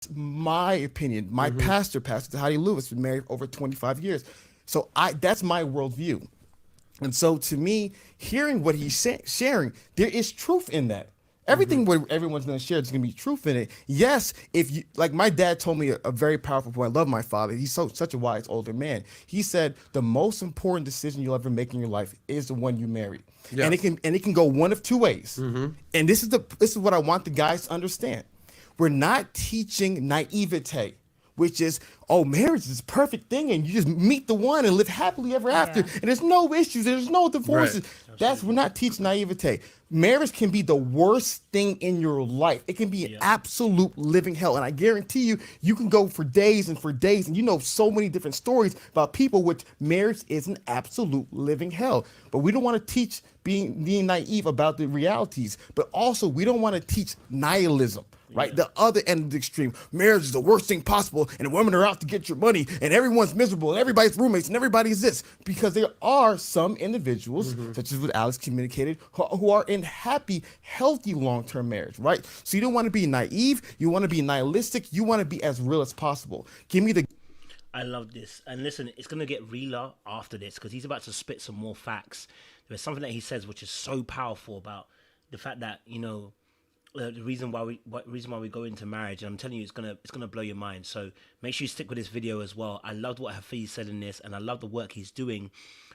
That's my opinion. My pastor, Pastor Heidi Lewis, been married over 25 years. So that's my worldview. And so to me, hearing what he's sharing, there is truth in that. Everything what everyone's going to share, there's going to be truth in it. Yes, if you, like my dad told me a very powerful point. I love my father. He's such a wise older man. He said the most important decision you'll ever make in your life is the one you marry. Yes. And it can go one of two ways. And this is what I want the guys to understand. We're not teaching naivete, which is, oh, marriage is this perfect thing, and you just meet the one and live happily ever after, and there's no issues, there's no divorces. Right. We're not teaching naivete. Marriage can be the worst thing in your life. It can be an absolute living hell, and I guarantee you, you can go for days and for days, and you know so many different stories about people which marriage is an absolute living hell. But we don't want to teach being naive about the realities, but also we don't want to teach nihilism. Right, the other end of the extreme. Marriage is the worst thing possible, and the women are out to get your money, and everyone's miserable, and everybody's roommates, and everybody's this. Because there are some individuals, such as what Alex communicated, who are in happy, healthy long-term marriage. Right, so you don't want to be naive. You want to be nihilistic. You want to be as real as possible. Give me the. I love this. And listen, it's going to get realer after this because he's about to spit some more facts. There's something that he says which is so powerful about the fact that, you know, the reason why we go into marriage, and I'm telling you, it's gonna blow your mind. So make sure you stick with this video as well. I loved what Hafiz said in this, and I love the work he's doing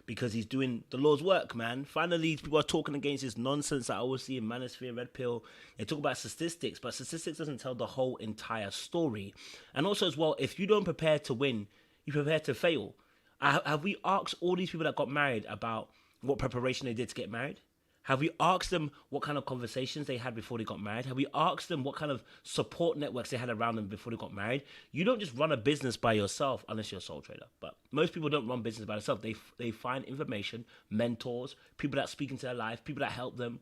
because he's doing the Lord's work, man. Finally, people are talking against this nonsense that I always see in Manosphere, Red Pill. They talk about statistics, but statistics doesn't tell the whole entire story. And also as well, if you don't prepare to win, you prepare to fail. Have we asked all these people that got married about what preparation they did to get married? Have we asked them what kind of conversations they had before they got married? Have we asked them what kind of support networks they had around them before they got married? You don't just run a business by yourself unless you're a sole trader. But most people don't run business by themselves. They find information, mentors, people that speak into their life, people that help them.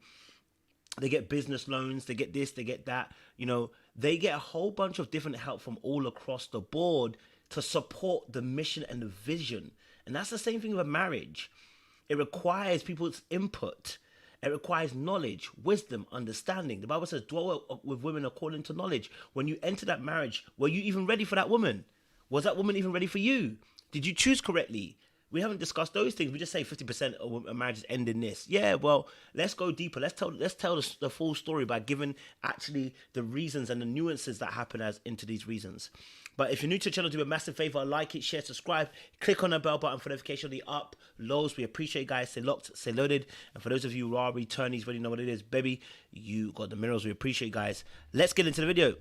They get business loans, they get this, they get that. You know, they get a whole bunch of different help from all across the board to support the mission and the vision. And that's the same thing with a marriage. It requires people's input. It requires knowledge, wisdom, understanding. The Bible says, dwell with women according to knowledge. When you enter that marriage, were you even ready for that woman? Was that woman even ready for you? Did you choose correctly? We haven't discussed those things. We just say 50% of marriages end in this. Yeah, well, let's go deeper. Let's tell the full story by giving actually the reasons and the nuances that happen as into these reasons. But if you're new to the channel, do a massive favor, like it, share, subscribe, click on the bell button for notification of the uploads. We appreciate you guys. Stay locked, stay loaded. And for those of you who are returnees, already know what it is, baby. You got the minerals. We appreciate you guys. Let's get into the video.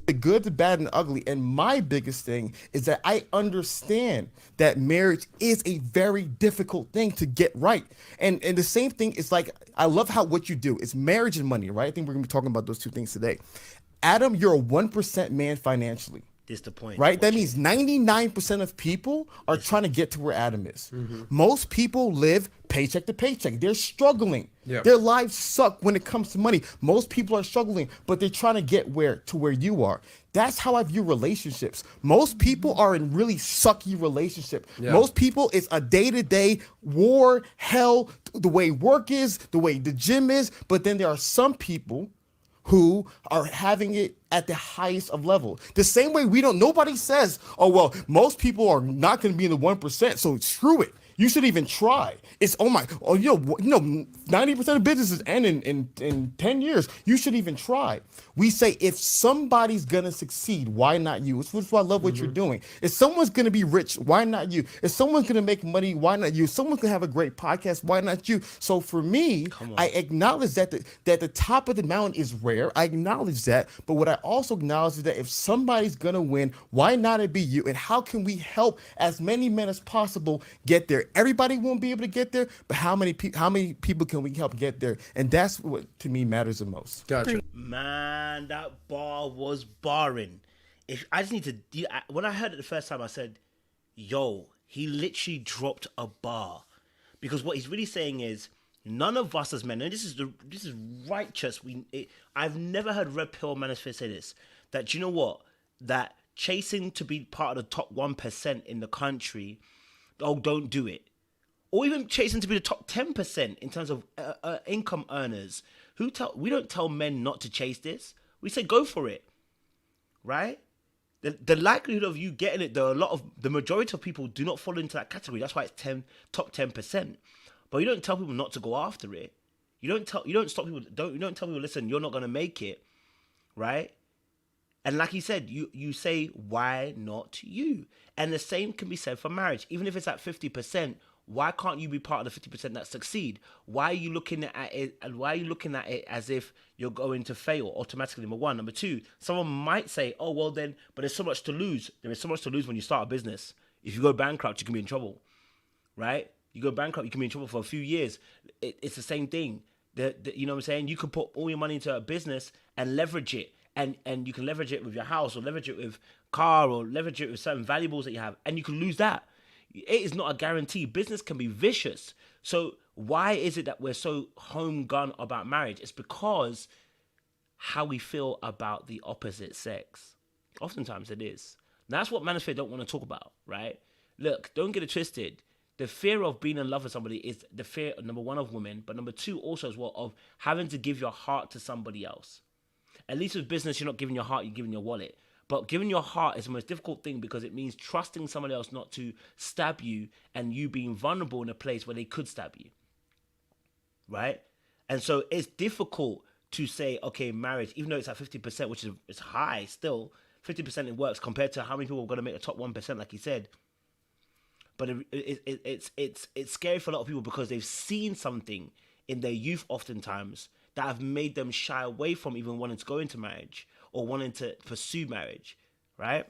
The good, the bad, and the ugly. And my biggest thing is that I understand that marriage is a very difficult thing to get right. And the same thing is like, I love how what you do is marriage and money, right? I think we're going to be talking about those two things today. Adam, you're a 1% man financially. This is the point. Right? That means 99% of people are trying to get to where Adam is. Most people live paycheck to paycheck. They're struggling. Yep. Their lives suck when it comes to money. Most people are struggling, but they're trying to get to where you are. That's how I view relationships. Most people are in really sucky relationship. Yeah. Most people, it's a day-to-day war, hell, the way work is, the way the gym is. But then there are some people who are having it at the highest of level. The same way nobody says, oh, well, most people are not going to be in the 1%, so screw it. You should even try. It's, you know, 90% of businesses end in 10 years. You should even try. We say, if somebody's going to succeed, why not you? Which is why I love what you're doing. If someone's going to be rich, why not you? If someone's going to make money, why not you? If someone's going to have a great podcast, why not you? So for me, I acknowledge that the top of the mountain is rare. I acknowledge that. But what I also acknowledge is that if somebody's going to win, why not it be you? And how can we help as many men as possible get there? Everybody won't be able to get there, but how many people can we help get there? And that's what to me matters the most. Gotcha. Man, that bar was barring. If I just need to, when I heard it the first time, I said, "Yo, he literally dropped a bar," because what he's really saying is, none of us as men, and this is righteous. I've never heard Red Pill Manosphere say this. That you know what? That chasing to be part of the top 1% in the country, don't do it. Or even chasing to be the top 10% in terms of income earners. We don't tell men not to chase this. We say go for it. right? The likelihood of you getting it, the majority of people do not fall into that category. That's why it's top 10%. But you don't tell people not to go after it. You don't tell people, listen, you're not gonna make it, right? And like he said, you say, why not you? And the same can be said for marriage. Even if it's at 50%, why can't you be part of the 50% that succeed? Why are you looking at it? And why are you looking at it as if you're going to fail automatically? Number one. Number two, someone might say, oh, well then, but there's so much to lose. There is so much to lose when you start a business. If you go bankrupt, you can be in trouble, right? You go bankrupt, you can be in trouble for a few years. It's the same thing. You know what I'm saying? You can put all your money into a business and leverage it. And you can leverage it with your house, or leverage it with car, or leverage it with certain valuables that you have. And you can lose that. It is not a guarantee. Business can be vicious. So why is it that we're so home gun about marriage? It's because how we feel about the opposite sex. Oftentimes it is. That's what Manosphere don't want to talk about, right? Look, don't get it twisted. The fear of being in love with somebody is the fear, number one, of women, but number two also as well of having to give your heart to somebody else. At least with business, you're not giving your heart, you're giving your wallet. But giving your heart is the most difficult thing because it means trusting somebody else not to stab you and you being vulnerable in a place where they could stab you. Right? And so it's difficult to say, okay, marriage, even though it's at 50%, which is high still, 50% it works compared to how many people are going to make the top 1%, like he said. But it's scary for a lot of people because they've seen something in their youth oftentimes that have made them shy away from even wanting to go into marriage or wanting to pursue marriage, right?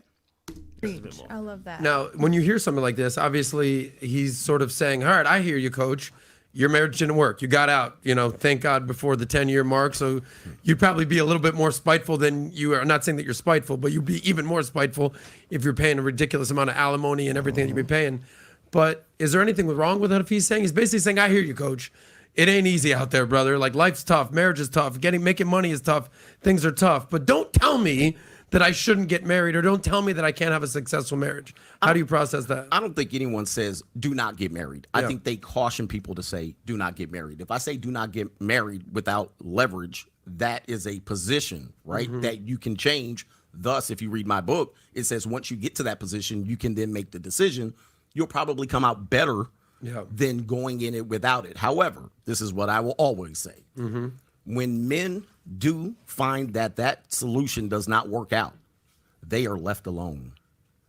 I love that. Now, when you hear something like this, obviously he's sort of saying, all right, I hear you, coach. Your marriage didn't work. You got out, thank God, before the 10-year mark. So you'd probably be a little bit more spiteful than you are. I'm not saying that you're spiteful, but you'd be even more spiteful if you're paying a ridiculous amount of alimony and everything that you'd be paying. But is there anything wrong with that if he's saying? He's basically saying, I hear you, coach. It ain't easy out there, brother. Like, life's tough. Marriage is tough. Making money is tough. Things are tough. But don't tell me that I shouldn't get married, or don't tell me that I can't have a successful marriage. How do you process that? I don't think anyone says do not get married. I think they caution people to say do not get married. If I say do not get married without leverage, that is a position, right, that you can change. Thus, if you read my book, it says once you get to that position, you can then make the decision. You'll probably come out better than going in it without it. However, this is what I will always say. When men do find that solution does not work out, they are left alone.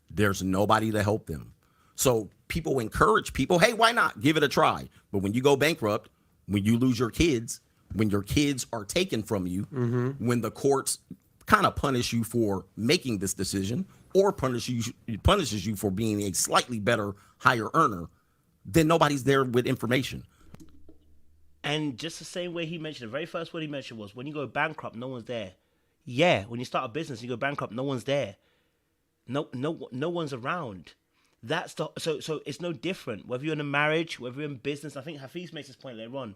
There's nobody to help them. So people encourage people, hey, why not? Give it a try. But when you go bankrupt, when you lose your kids, when your kids are taken from you, when the courts kind of punish you for making this decision or punishes you for being a slightly better, higher earner, then nobody's there with information. And just the same way he mentioned, the very first word he mentioned was, when you go bankrupt, no one's there. Yeah, when you start a business, you go bankrupt, no one's there. No one's around. So it's no different. Whether you're in a marriage, whether you're in business, I think Hafiz makes this point later on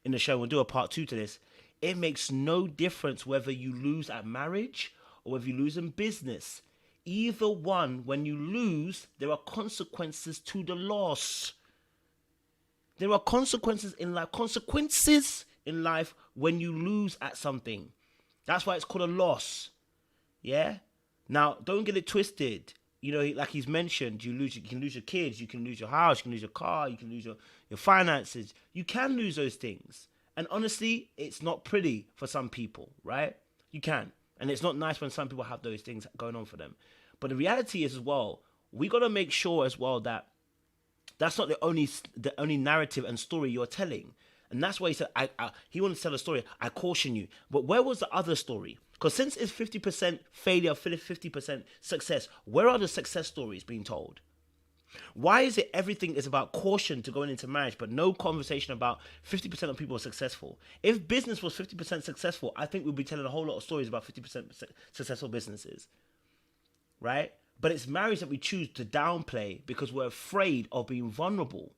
in the show. We'll do a part 2 to this. It makes no difference whether you lose at marriage or whether you lose in business. Either one, when you lose, there are consequences to the loss. There are consequences in life when you lose at something. That's why it's called a loss. Yeah? Now, don't get it twisted. Like he's mentioned, you can lose your kids, you can lose your house, you can lose your car, you can lose your finances. You can lose those things. And honestly, it's not pretty for some people, right? You can. And it's not nice when some people have those things going on for them. But the reality is as well, we got to make sure as well that that's not the only narrative and story you're telling. And that's why he said, he wanted to tell a story. I caution you. But where was the other story? Because since it's 50% failure, 50% success, where are the success stories being told? Why is it everything is about caution to going into marriage, but no conversation about 50% of people are successful? If business was 50% successful, I think we'd be telling a whole lot of stories about 50% successful businesses, right? But it's marriage that we choose to downplay because we're afraid of being vulnerable.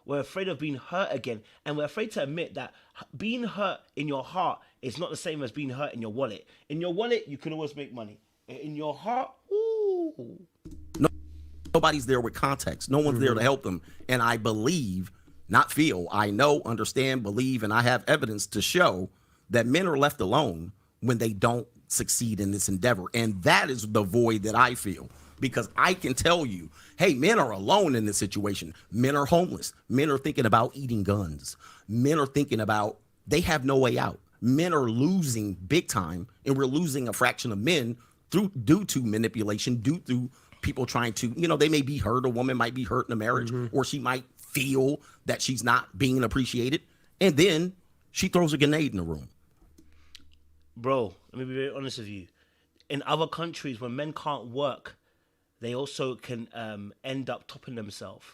We're afraid of being hurt again. And we're afraid to admit that being hurt in your heart is not the same as being hurt in your wallet. In your wallet, you can always make money. In your heart, ooh. Nobody's there with context. No one's there to help them. And I believe, not feel, I know, understand, believe, and I have evidence to show that men are left alone when they don't succeed in this endeavor. And that is the void that I feel, because I can tell you, hey, men are alone in this situation. Men are homeless. Men are thinking about eating guns. Men are thinking about, they have no way out. Men are losing big time, and we're losing a fraction of men due to manipulation, due to people trying to, they may be hurt. A woman might be hurt in a marriage, or she might feel that she's not being appreciated. And then she throws a grenade in the room. Bro, let me be very honest with you. In other countries, when men can't work, they also can end up topping themselves.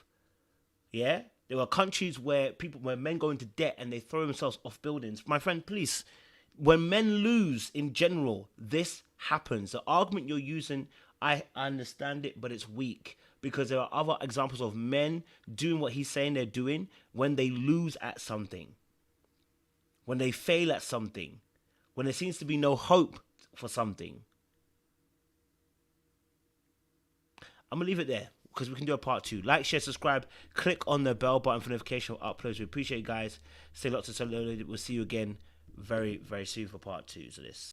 Yeah? There are countries where men go into debt and they throw themselves off buildings. My friend, please, when men lose in general, this happens. The argument you're using, I understand it, but it's weak, because there are other examples of men doing what he's saying they're doing when they lose at something, when they fail at something, when there seems to be no hope for something. I'm going to leave it there, because we can do a part 2. Like, share, subscribe, click on the bell button for notification of uploads. We appreciate you guys. Stay lots of salute. We'll see you again very, very soon for part 2 of this.